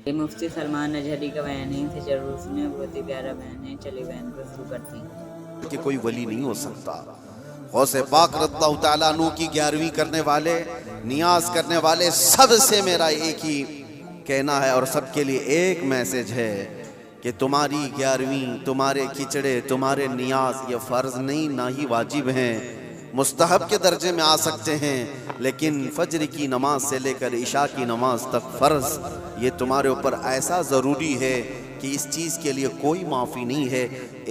مفتی سلمان نجھری کا بیان ہے، اسے ضرور سنیں، بہت ہی پیارا بیان ہے۔ چلیے بیان کو شروع کرتے ہیں۔ کہ کوئی ولی نہیں ہو سکتا۔ غوث پاک رضی اللہ تعالیٰ عنہ کی 11ویں کرنے والے، نیاز کرنے والے، سب سے میرا ایک ہی کہنا ہے اور سب کے لیے ایک میسج ہے کہ تمہاری 11ویں، تمہارے کھچڑے، تمہارے نیاز یہ فرض نہیں، نہ ہی واجب ہیں، مستحب کے درجے میں آ سکتے ہیں، لیکن فجر کی نماز سے لے کر عشاء کی نماز تک فرض یہ تمہارے اوپر ایسا ضروری ہے کہ اس چیز کے لیے کوئی معافی نہیں ہے۔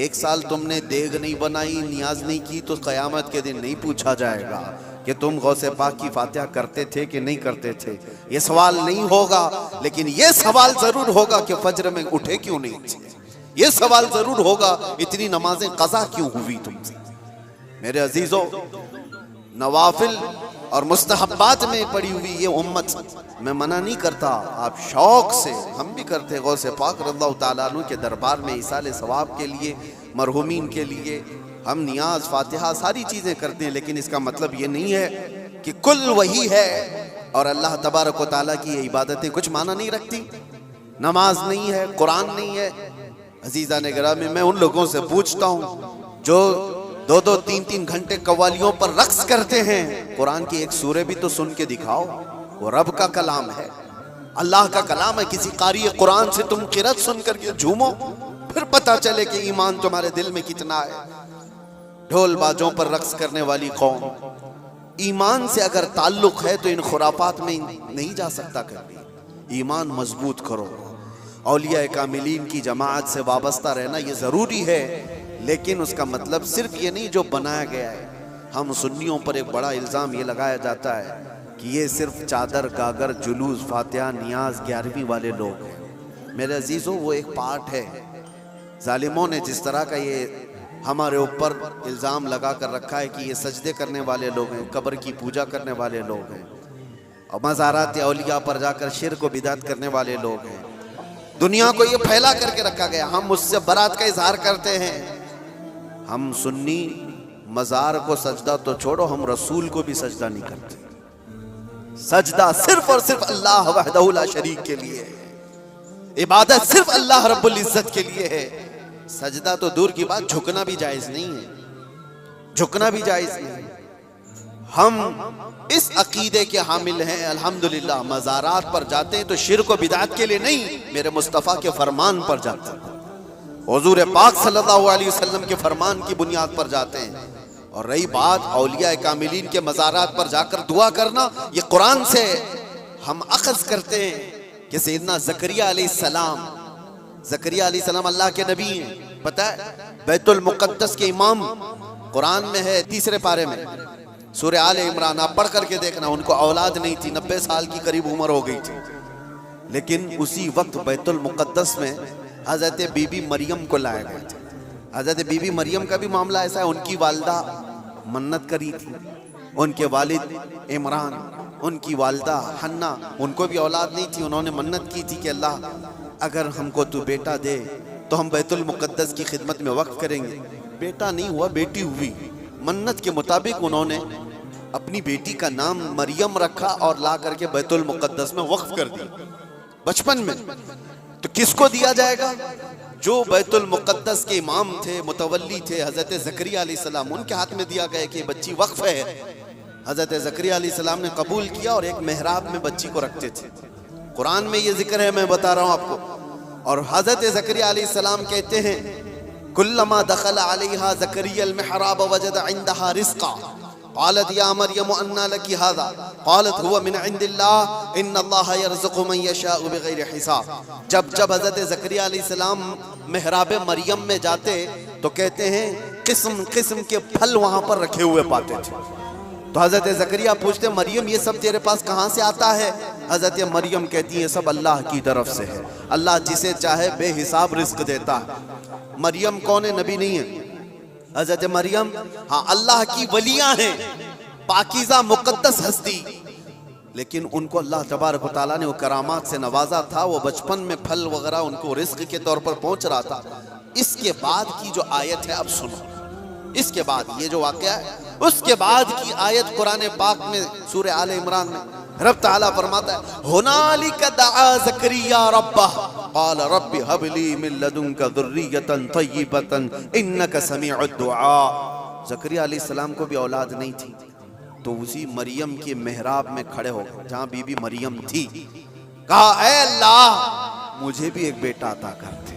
1 سال تم نے دیگ نہیں بنائی، نیاز نہیں کی، تو قیامت کے دن نہیں پوچھا جائے گا کہ تم غوث پاک کی فاتحہ کرتے تھے کہ نہیں کرتے تھے، یہ سوال نہیں ہوگا، لیکن یہ سوال ضرور ہوگا کہ فجر میں اٹھے کیوں نہیں تھے، یہ سوال ضرور ہوگا اتنی نمازیں قضا کیوں ہوئی تم سے۔ میرے عزیزو، نوافل اور مستحبات میں پڑی ہوئی یہ امت، میں منع نہیں کرتا، آپ شوق سے، ہم بھی کرتے غوث پاک رضی اللہ تعالیٰ عنہ کے دربار میں ایصال ثواب کے لیے، مرحومین کے لیے ہم نیاز، فاتحہ، ساری چیزیں کرتے ہیں، لیکن اس کا مطلب یہ نہیں ہے کہ کل وہی ہے اور اللہ تبارک و تعالیٰ کی یہ عبادتیں کچھ معنی نہیں رکھتی، نماز نہیں ہے، قرآن نہیں ہے۔ عزیزان گرامی، میں ان لوگوں سے پوچھتا ہوں جو 2-2 3-3 گھنٹے قوالیوں پر رقص کرتے ہیں، قرآن کی ایک سورہ بھی تو سن کے دکھاؤ، وہ رب کا کلام ہے، اللہ کا کلام ہے، کسی قاری قرآن سے تم قرأت سن کر کے جھومو، پھر پتہ چلے کہ ایمان تمہارے دل میں کتنا ہے۔ ڈھول باجوں پر رقص کرنے والی قوم، ایمان سے اگر تعلق ہے تو ان خرافات میں نہیں جا سکتا کبھی۔ ایمان مضبوط کرو، اولیاء کاملین کی جماعت سے وابستہ رہنا یہ ضروری ہے، لیکن اس کا مطلب صرف یہ نہیں جو بنایا گیا ہے۔ ہم سنیوں پر ایک بڑا الزام یہ لگایا جاتا ہے کہ یہ صرف چادر، گاگر، جلوس، فاتحہ، نیاز 11ویں والے لوگ ہیں۔ میرے عزیزوں، وہ ایک پارٹ ہے۔ ظالموں نے جس طرح کا یہ ہمارے اوپر الزام لگا کر رکھا ہے کہ یہ سجدے کرنے والے لوگ ہیں، قبر کی پوجا کرنے والے لوگ ہیں، اور مزارات اولیاء پر جا کر شرک و بدعت کرنے والے لوگ ہیں، دنیا کو یہ پھیلا کر کے رکھا گیا۔ ہم اس سے برات کا اظہار کرتے ہیں۔ ہم سنی مزار کو سجدہ تو چھوڑو، ہم رسول کو بھی سجدہ نہیں کرتے۔ سجدہ صرف اور صرف اللہ وحدہ لا شریک کے لیے ہے، عبادت صرف اللہ رب العزت کے لیے ہے۔ سجدہ تو دور کی بات، جھکنا بھی جائز نہیں ہے، جھکنا بھی جائز نہیں ہے۔ ہم اس عقیدے کے حامل ہیں، الحمدللہ، مزارات پر جاتے ہیں تو شرک و بدعت کے لیے نہیں، میرے مصطفیٰ کے فرمان پر جاتے ہیں، حضور پاک صلی اللہ علیہ وسلم کے فرمان کی بنیاد پر جاتے ہیں۔ اور رہی بات اولیاء کاملین کے مزارات پر جا کر دعا کرنا، یہ قرآن سے ہم اخذ کرتے ہیں کہ سیدنا زکریہ علیہ السلام، زکریہ علیہ السلام اللہ کے نبی ہیں، پتہ ہے بیت المقدس کے امام، قرآن میں ہے 3 پارے میں، سورہ آل عمران، آپ پڑھ کر کے دیکھنا، ان کو اولاد نہیں تھی، 90 سال کی قریب عمر ہو گئی تھی، لیکن اسی وقت بیت المقدس میں حضرت بی بی مریم کو لایا گیا تھا۔ حضرت بی بی مریم کا بھی معاملہ ایسا ہے، ان کی والدہ منت کری تھی، ان کے والد عمران، ان کی والدہ حنہ، ان کو بھی اولاد نہیں تھی، انہوں نے منت کی تھی کہ اللہ اگر ہم کو تو بیٹا دے تو ہم بیت المقدس کی خدمت میں وقف کریں گے۔ بیٹا نہیں ہوا، بیٹی ہوئی۔ منت کے مطابق انہوں نے اپنی بیٹی کا نام مریم رکھا اور لا کر کے بیت المقدس میں وقف کر دیا بچپن میں۔ تو کس کو دیا جائے گا؟ جو بیت المقدس کے امام تھے، متولی تھے، حضرت زکریا علیہ السلام، ان کے ہاتھ میں دیا گیا کہ بچی وقف ہے۔ حضرت زکریا علیہ السلام نے قبول کیا اور ایک محراب میں بچی کو رکھتے تھے۔ قرآن میں یہ ذکر ہے، میں بتا رہا ہوں آپ کو۔ اور حضرت زکریا علیہ السلام کہتے ہیں کلما دخل علیہا زکریا المحراب وجد عندها رزقا قالت یا مریم انا لکی ھذا قالت هو من عند اللہ ان اللہ یرزق من یشاء بغیر حساب۔ جب حضرت زکریا علیہ السلام محراب مریم میں جاتے تو کہتے ہیں قسم قسم کے پھل وہاں پر رکھے ہوئے پاتے تھے۔ تو حضرت زکریا پوچھتے مریم یہ سب تیرے پاس کہاں سے آتا ہے؟ حضرت مریم کہتی ہے سب اللہ کی طرف سے ہے، اللہ جسے چاہے بے حساب رزق دیتا ہے۔ مریم کون ہے؟ نبی نہیں ہے حضرت مریم، ہاں اللہ کی ولیاں ہیں، پاکیزہ مقدس ہستی، لیکن ان کو اللہ تبارک و تعالیٰ نے وہ کرامات سے نوازا تھا، وہ بچپن میں پھل وغیرہ ان کو رزق کے طور پر پہنچ رہا تھا۔ اس کے بعد کی جو آیت ہے اب سنو، اس کے بعد یہ جو واقعہ ہے اس کے بعد کی آیت قرآن پاک میں سورہ آل عمران میں رب تعالیٰ فرماتا ہے ہنالک دعا زکریا ربہ قال رب ہب لی من لدنک ذریۃ طیبۃ انک سمیع الدعاء۔ زکریا علیہ السلام کو بھی اولاد نہیں تھی، تو اسی مریم کے محراب میں کھڑے ہو جہاں بی بی مریم تھی کہا اے اللہ مجھے بھی ایک بیٹا عطا کر دے۔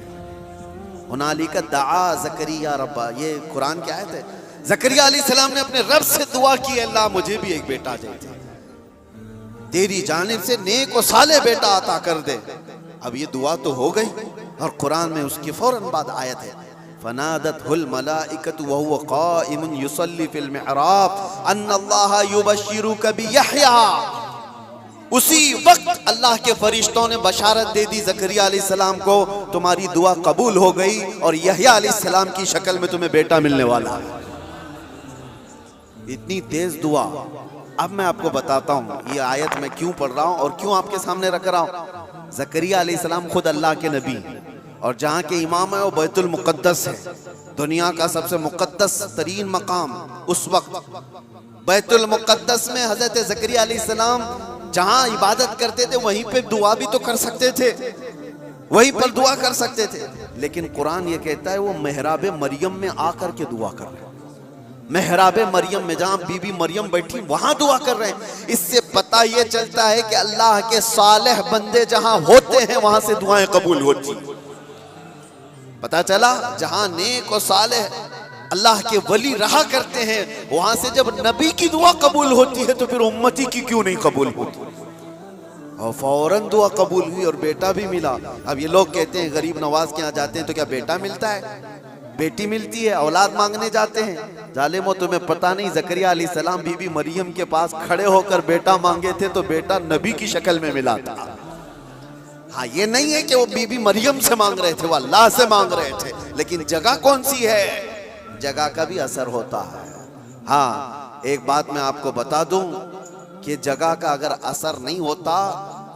ہنالک دعا زکریا ربہ، یہ قرآن کی آیت ہے۔ زکریا علیہ السلام نے اپنے رب سے دعا کی اللہ مجھے بھی ایک بیٹا دے دے، تیری جانب سے نیک و صالح بیٹا عطا کر دے۔ اب یہ دعا تو ہو گئی، اور قرآن میں اس کی فوراً بعد آیت ہے فنادته الملائکۃ وهو قائم یصلی فی المحراب ان اللہ یبشرک بیحییٰ۔ اسی وقت اللہ کے فرشتوں نے بشارت دے دی زکریا علیہ السلام کو تمہاری دعا قبول ہو گئی اور یحییٰ علیہ السلام کی شکل میں تمہیں بیٹا ملنے والا ہے۔ اتنی تیز دعا۔ اب میں آپ کو بتاتا ہوں یہ آیت میں کیوں پڑھ رہا ہوں اور کیوں آپ کے سامنے رکھ رہا ہوں۔ زکریا علیہ السلام خود اللہ کے نبی اور جہاں کے امام ہے وہ بیت المقدس ہے، دنیا کا سب سے مقدس ترین مقام اس وقت بیت المقدس میں حضرت زکریا علیہ السلام جہاں عبادت کرتے تھے وہیں پہ دعا بھی تو کر سکتے تھے، وہیں پر دعا کر سکتے تھے، لیکن قرآن یہ کہتا ہے وہ محراب مریم میں آ کر کے دعا کر رہے ہیں۔ محراب مریم میں جہاں بی بی مریم بیٹھی وہاں دعا کر رہے ہیں۔ اس سے پتہ یہ چلتا ہے کہ اللہ کے صالح بندے جہاں ہوتے ہیں وہاں سے دعائیں قبول ہوتی ہیں۔ پتہ چلا جہاں نیک و صالح اللہ کے ولی رہا کرتے ہیں وہاں سے جب نبی کی دعا قبول ہوتی ہے تو پھر امتی کی کیوں نہیں قبول ہوتی؟ اور فوراً دعا قبول ہوئی اور بیٹا بھی ملا۔ اب یہ لوگ کہتے ہیں غریب نواز کے یہاں جاتے ہیں تو کیا بیٹا ملتا ہے؟ بیٹی ملتی ہے، اولاد مانگنے جاتے ہیں۔ ظالمو تمہیں پتہ نہیں زکریا علیہ السلام بی بی مریم کے پاس کھڑے ہو کر بیٹا مانگے تھے تو بیٹا نبی کی شکل میں ملا تھا۔ ہاں یہ نہیں ہے کہ وہ بی بی مریم سے مانگ رہے تھے، وہ اللہ سے مانگ رہے تھے، لیکن جگہ کون سی ہے؟ جگہ کا بھی اثر ہوتا ہے۔ ہاں ایک بات میں آپ کو بتا دوں کہ جگہ کا اگر اثر نہیں ہوتا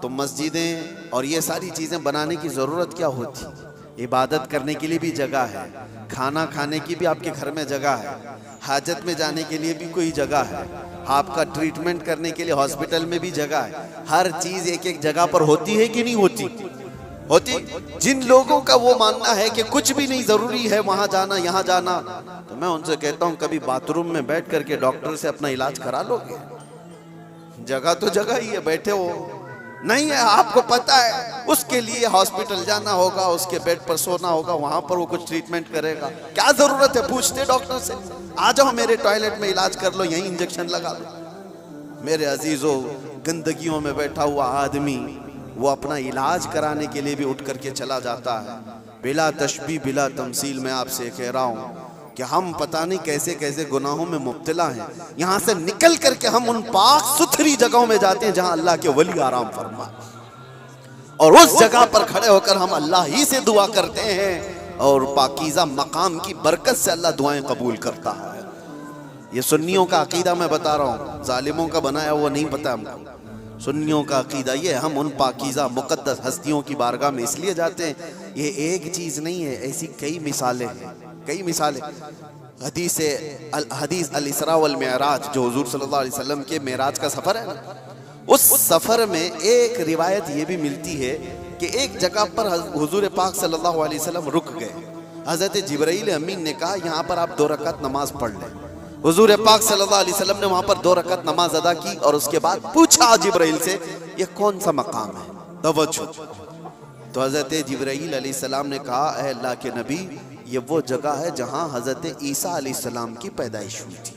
تو مسجدیں اور یہ ساری چیزیں بنانے کی ضرورت کیا ہوتی؟ عبادت کرنے کے لیے بھی جگہ ہے، کھانا کھانے کی بھی آپ کے گھر میں جگہ ہے، حاجت میں جانے کے لیے بھی کوئی جگہ ہے، آپ کا ٹریٹمنٹ کرنے کے لیے ہاسپٹل میں بھی جگہ ہے۔ ہر چیز ایک ایک جگہ پر ہوتی ہے کہ نہیں ہوتی؟ ہوتی۔ جن لوگوں کا وہ ماننا ہے کہ کچھ بھی نہیں ضروری ہے وہاں جانا یہاں جانا، تو میں ان سے کہتا ہوں کبھی باتھ روم میں بیٹھ کر کے ڈاکٹر سے اپنا علاج کرا لو گے؟ جگہ تو جگہ ہی ہے، بیٹھے ہو نہیں ہے، آپ کو پتا ہے اس کے لیے ہاسپٹل جانا ہوگا، اس کے بیڈ پر سونا ہوگا، وہاں پر وہ کچھ ٹریٹمنٹ کرے گا۔ کیا ضرورت ہے؟ پوچھتے ڈاکٹر سے آ جاؤ میرے ٹوائلٹ میں علاج کر لو، یہیں انجیکشن لگا لو۔ میرے عزیزو گندگیوں میں بیٹھا ہوا آدمی وہ اپنا علاج کرانے کے لیے بھی اٹھ کر کے چلا جاتا ہے۔ بلا تشبیہ بلا تمثیل میں آپ سے کہہ رہا ہوں کہ ہم پتہ نہیں کیسے کیسے گناہوں میں مبتلا ہیں، یہاں سے نکل کر کے ہم ان پاک ستھری جگہوں میں جاتے ہیں جہاں اللہ کے ولی آرام فرما، اور اس جگہ پر کھڑے ہو کر ہم اللہ ہی سے دعا کرتے ہیں اور پاکیزہ مقام کی برکت سے اللہ دعائیں قبول کرتا ہے۔ یہ سنیوں کا عقیدہ میں بتا رہا ہوں، ظالموں کا بنایا وہ نہیں پتا ہم کو۔ سنیوں کا عقیدہ یہ ہم ان پاکیزہ مقدس ہستیوں کی بارگاہ میں اس لیے جاتے ہیں۔ یہ ایک چیز نہیں ہے، ایسی کئی مثالیں ہیں، کئی مثالیں۔ حدیث الاسراء والمعراج جو حضور صلی اللہ علیہ وسلم کے معراج کا سفر ہے نا، اس سفر میں ایک روایت یہ بھی ملتی ہے کہ ایک جگہ پر حضور پاک صلی اللہ علیہ وسلم رک گئے۔ حضرت جبرائیل امین نے کہا یہاں پر آپ 2 رکعت نماز پڑھ لیں۔ حضور پاک صلی اللہ علیہ وسلم نے وہاں پر 2 رکعت نماز ادا کی اور اس کے بعد پوچھا جبرائیل سے یہ کون سا مقام ہے؟ توجہ۔ تو حضرت جبرائیل علیہ السلام نے کہا اے اللہ کے نبی یہ وہ جگہ ہے جہاں حضرت عیسیٰ علیہ السلام کی پیدائش ہوئی تھی۔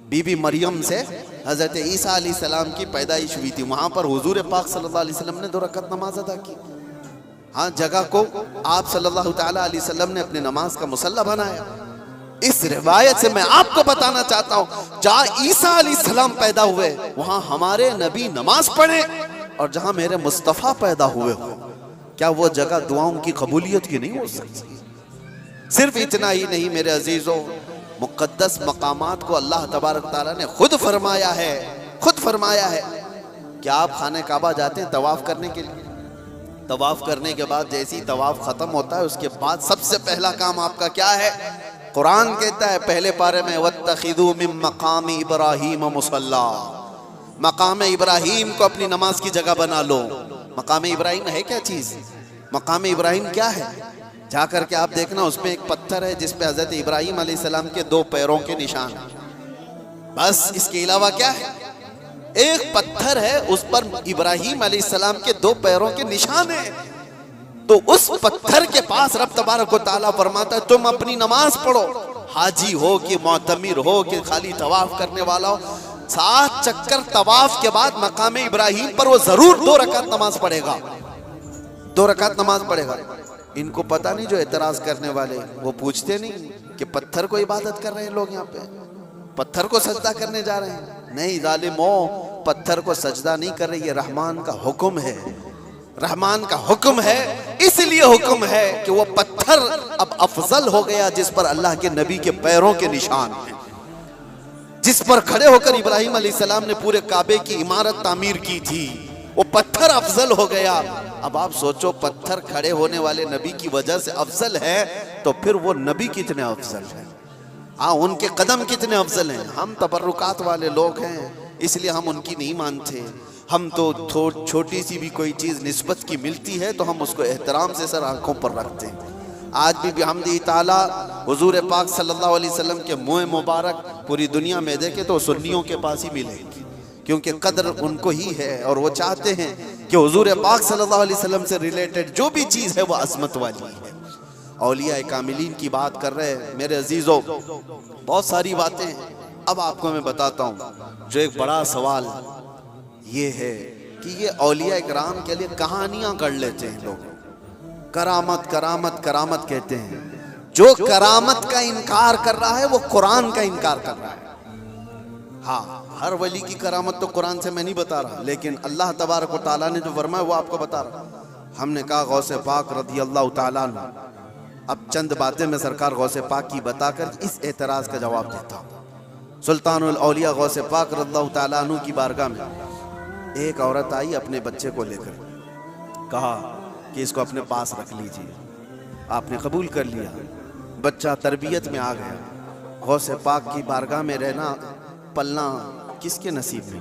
بی بی مریم سے حضرت عیسیٰ علیہ السلام کی پیدائش ہوئی تھی، وہاں پر حضور پاک صلی اللہ علیہ وسلم نے 2 رکعت نماز ادا کی۔ ہاں جگہ کو آپ صلی اللہ تعالیٰ علیہ وسلم نے اپنے نماز کا مصلی بنایا۔ اس روایت سے میں آپ کو بتانا چاہتا ہوں جہاں عیسیٰ علیہ السلام پیدا ہوئے وہاں ہمارے نبی نماز پڑھے، اور جہاں میرے مصطفیٰ پیدا ہوئے ہو کیا وہ جگہ دعاؤں کی قبولیت کی نہیں ہو سکتی؟ صرف اتنا ہی نہیں میرے عزیزوں، مقدس مقامات کو اللہ تبارک تعالیٰ نے خود فرمایا ہے کہ آپ خانہ کعبہ جاتے ہیں طواف کرنے کے لیے، طواف کرنے کے بعد جیسی طواف ختم ہوتا ہے اس کے بعد سب سے پہلا کام آپ کا کیا ہے؟ قرآن کہتا ہے پہلے پارے میں وَاتَّخِذُوا مِن مَقَامِ إِبْرَاهِيمَ مُصَلًّى، مقام ابراہیم کو اپنی نماز کی جگہ بنا لو۔ مقام ابراہیم ہے کیا چیز؟ مقام ابراہیم کیا ہے؟ جا کر کے آپ دیکھنا، اس میں ایک پتھر ہے جس پہ حضرت ابراہیم علیہ السلام کے 2 پیروں کے نشان ہیں، بس اس کے علاوہ کیا ہے؟ ایک پتھر ہے، اس پر ابراہیم علیہ السلام کے 2 پیروں کے نشان ہیں۔ تو اس پتھر کے پاس رب تبارک و تعالیٰ فرماتا ہے تم اپنی نماز پڑھو، حاجی ہو کہ معتمر ہو کہ خالی طواف کرنے والا ہو، 7 چکر طواف کے بعد مقام ابراہیم پر وہ ضرور 2 رکعت نماز پڑھے گا، 2 رکعت نماز پڑھے گا۔ ان کو پتہ نہیں جو اعتراض کرنے والے وہ پوچھتے نہیں کہ پتھر کو عبادت کر رہے ہیں لوگ، یہاں پہ پتھر کو سجدہ کرنے جا رہے ہیں؟ نہیں ظالموں، پتھر کو سجدہ نہیں کر رہے، یہ رحمان کا حکم ہے، رحمان کا حکم ہے، اس لیے حکم ہے کہ وہ پتھر اب افضل ہو گیا جس پر اللہ کے نبی کے پیروں کے نشان ہیں، جس پر کھڑے ہو کر ابراہیم علیہ السلام نے پورے کعبے کی عمارت تعمیر کی تھی، وہ پتھر افضل ہو گیا۔ اب آپ سوچو پتھر کھڑے ہونے والے نبی کی وجہ سے افضل ہے تو پھر وہ نبی کتنے افضل ہے، ہاں ان کے قدم کتنے افضل ہیں۔ ہم تبرکات والے لوگ ہیں اس لیے ہم ان کی نہیں مانتے، ہم تو چھوٹی سی بھی کوئی چیز نسبت کی ملتی ہے تو ہم اس کو احترام سے سر آنکھوں پر رکھتے ہیں۔ آج بھی بحمدہ تعالیٰ حضور پاک صلی اللہ علیہ وسلم کے منہ مبارک پوری دنیا میں دیکھے تو سنیوں کے پاس ہی ملے گی، کیونکہ قدر ان کو ہی ہے اور وہ چاہتے ہیں کہ حضور پاک صلی اللہ علیہ وسلم سے ریلیٹڈ جو بھی چیز ہے وہ عظمت والی ہے۔ اولیاء کاملین کی بات کر رہے ہیں میرے عزیزوں، بہت ساری باتیں ہیں، اب آپ کو میں بتاتا ہوں۔ جو ایک بڑا سوال یہ ہے کہ یہ اولیاء کرام کے لیے کہانیاں گڑھ لیتے ہیں لوگ، کرامت کرامت کرامت کہتے ہیں۔ جو کرامت کا انکار کر رہا ہے وہ قرآن کا انکار کر رہا ہے۔ ہاں ہر ولی کی کرامت تو قرآن سے میں نہیں بتا رہا، لیکن اللہ تبارک و تعالیٰ نے جو فرمایا وہ آپ کو بتا رہا۔ ہم نے کہا غوث پاک رضی اللہ تعالیٰ عنہ، اب چند باتیں میں سرکار غوث پاک کی بتا کر اس اعتراض کا جواب دیتا ہوں۔ سلطان الاولیاء غوث پاک رضی اللہ تعالیٰ عنہ کی بارگاہ میں ایک عورت آئی اپنے بچے کو لے کر، کہا کہ اس کو اپنے پاس رکھ لیجیے۔ آپ نے قبول کر لیا، بچہ تربیت میں آ گیا۔ غوث پاک کی بارگاہ میں رہنا پلنا کس کے نصیب میں؟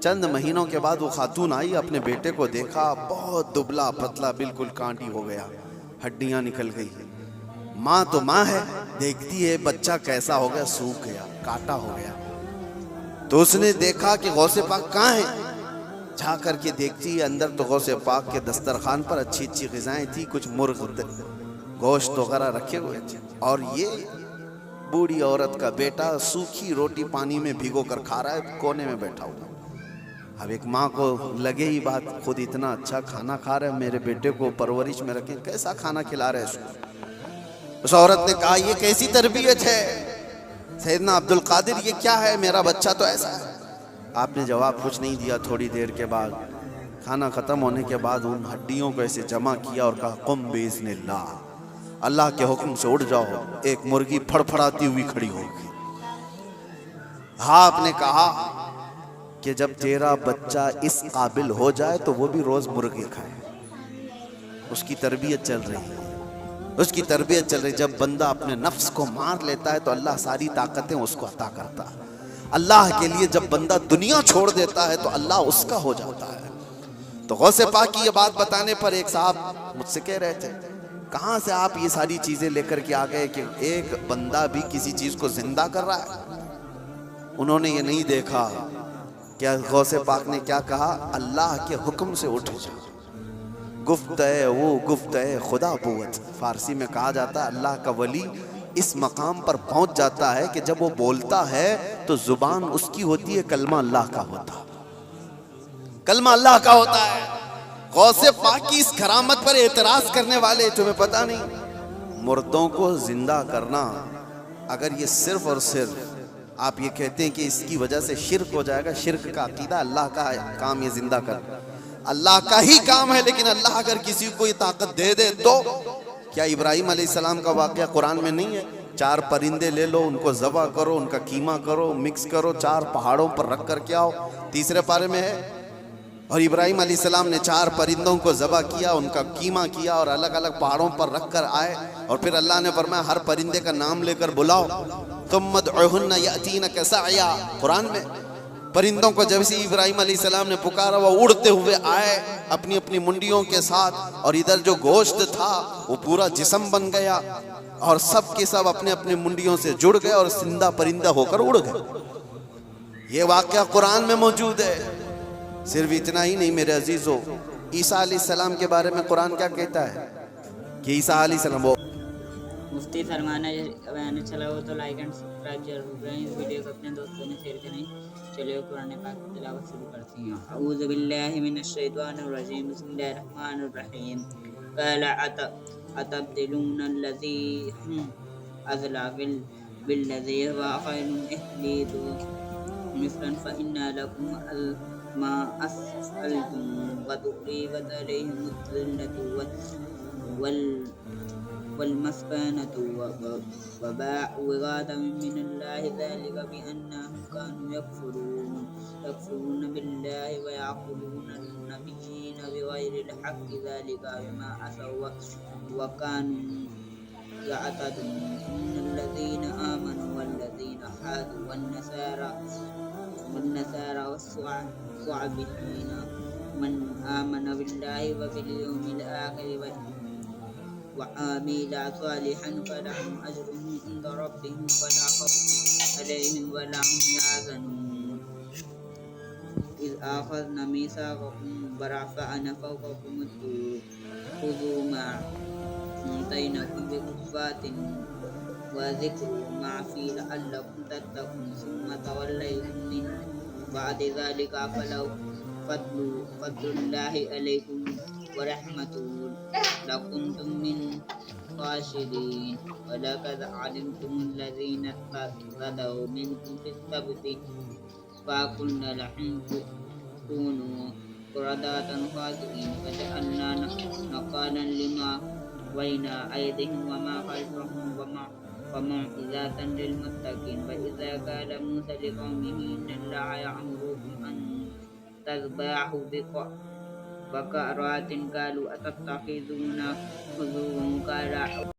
چند مہینوں کے بعد وہ خاتون آئی، اپنے بیٹے کو دیکھا، بہت دبلا پتلا، بالکل کانٹی ہو گیا، ہڈیاں نکل گئی۔ ماں تو ماں ہے، دیکھتی ہے بچہ کیسا ہو گیا، سوکھ گیا، کاٹا ہو گیا۔ تو اس نے دیکھا کہ غوث پاک کہاں ہیں، جا کر کے دیکھتی ہے اندر تو غوث پاک کے دسترخوان پر اچھی اچھی غذائیں تھی، کچھ مرغ گوشت وغیرہ رکھے ہوئے تھے، اور یہ بوڑھی عورت کا بیٹا سوکھی روٹی پانی میں بھگو کر کھا رہا ہے، کونے میں بیٹھا ہوا۔ اب ایک ماں کو لگے ہی بات، خود اتنا اچھا کھانا کھا رہا ہے، میرے بیٹے کو پرورش میں رکھیں، کیسا کھانا کھلا رہے اس کو۔ اس عورت نے کہا یہ کیسی تربیت ہے سیدنا عبد القادر، یہ کیا ہے، میرا بچہ تو ایسا ہے۔ آپ نے جواب کچھ نہیں دیا۔ تھوڑی دیر کے بعد کھانا ختم ہونے کے بعد ان ہڈیوں کو ایسے جمع کیا اور کہا قم باذن اللہ، اللہ کے حکم سے اٹھ جاؤ۔ ایک مرغی پھڑ پھڑاتی ہوئی کھڑی ہو گئی۔ ہاں آپ نے کہا کہ جب تیرا بچہ اس قابل ہو جائے تو وہ بھی روز مرغی کھائے۔ اس کی تربیت چل رہی ہے، اس کی تربیت چل رہی۔ جب بندہ اپنے نفس کو مار لیتا ہے تو اللہ ساری طاقتیں اس کو عطا کرتا ہے۔ اللہ کے لیے جب بندہ دنیا چھوڑ دیتا ہے تو اللہ اس کا ہو جاتا ہے۔ تو غوث پاک کی یہ بات بتانے پر ایک صاحب مجھ سے کہہ رہے تھے کہاں سے آپ یہ ساری چیزیں لے کر کے آ گئے کہ ایک بندہ بھی کسی چیز کو زندہ کر رہا ہے۔ انہوں نے یہ نہیں دیکھا کہ غوث پاک نے کیا کہا، اللہ کے حکم سے اٹھ جا۔ گفت ہے وہ گفت ہے خدا بوت، فارسی میں کہا جاتا ہے اللہ کا ولی اس مقام پر پہنچ جاتا ہے کہ جب وہ بولتا ہے تو زبان اس کی ہوتی ہے، کلمہ اللہ کا ہوتا ہے، کلمہ اللہ کا ہوتا ہے۔ غوث پاک کی اس کرامت پر اعتراض کرنے والے، تمہیں پتہ نہیں مردوں کو زندہ کرنا، اگر یہ صرف اور صرف آپ یہ کہتے ہیں کہ اس کی وجہ سے شرک ہو جائے گا، شرک کا عقیدہ، اللہ کا کام یہ زندہ کر، اللہ کا ہی کام ہے، لیکن اللہ اگر کسی کو یہ طاقت دے دے تو کیا ابراہیم علیہ السلام کا واقعہ قرآن میں نہیں ہے؟ 4 پرندے لے لو، ان کو ذبح کرو، ان کا قیمہ کرو، مکس کرو، 4 پہاڑوں پر رکھ کر کے آؤ، تیسرے پارے میں ہے اور ابراہیم علیہ السلام نے 4 پرندوں کو ذبح کیا، ان کا قیمہ کیا اور الگ الگ پہاڑوں پر رکھ کر آئے، اور پھر اللہ نے فرمایا ہر پرندے کا نام لے کر بلاؤ، ثم ادعوہن یأتینک سعیا۔ قرآن میں پرندوں کو جب سے ابراہیم علیہ السلام نے پکارا وہ اڑتے ہوئے آئے اپنی اپنی منڈیوں کے ساتھ، اور ادھر جو گوشت تھا وہ پورا جسم بن گیا، اور سب کے سب اپنے اپنے منڈیوں سے جڑ گئے اور زندہ پرندہ ہو کر اڑ گئے۔ یہ واقعہ قرآن میں موجود ہے۔ صرف اتنا ہی نہیں میرے عزیزو، عیسیٰ علیہ السلام کے بارے میں قرآن کیا کہتا ہے کہ عیسیٰ علیہ السلام وہ مفتی سلمان بیان چلا ہو تو لائک اینڈ سبسکرائب ضرور کریں، اس ویڈیو کو اپنے دوستوں میں شیئر کریں۔ چلیے قرآن پاک کی تلاوت شروع کرتے ہیں۔ اعوذ باللہ من الشیطان الرجیم، بسم اللہ الرحمن الرحیم۔ قال اتبدلون الذی ازلا بالذی هو خیر اهبطوا مثلا فإن لكم ما أسألتم وضربت عليهم الذلة والمسكنة وباءوا بغضب من الله ذلك بأنهم كانوا يكفرون بالله ويقتلون النبيين بغير الحق ذلك بما عصوا وكانوا يعتدون إن الذين آمنوا والذين هادوا والنصارى والصابئين من آمن بالله وباليوم الآخر وعمل صالحا فلهم أجرهم عند ربهم ولا خوف عليهم ولا هم يحزنون إذ أخذنا ميثاقكم ورفعنا فوقكم الطور خذوا ما آتيناكم بقوة وذكروا ما فيه لعلكم تتقون ثم توليتم من بعد ذلك فلو فضل الله عليكم ورحمته لكنتم من خاشعين ولقد علمتم الذين اعتدوا منكم في السبت فقلنا لهم كونوا قردة خاسئين فجعلنا نقالا لما بين أيديهم وما خلفهم وموعظة للمتقين وإذا قال موسى لقومه إن الله يأمركم أن تذبحوا بقرات قالوا أتتخذنا هزوا قال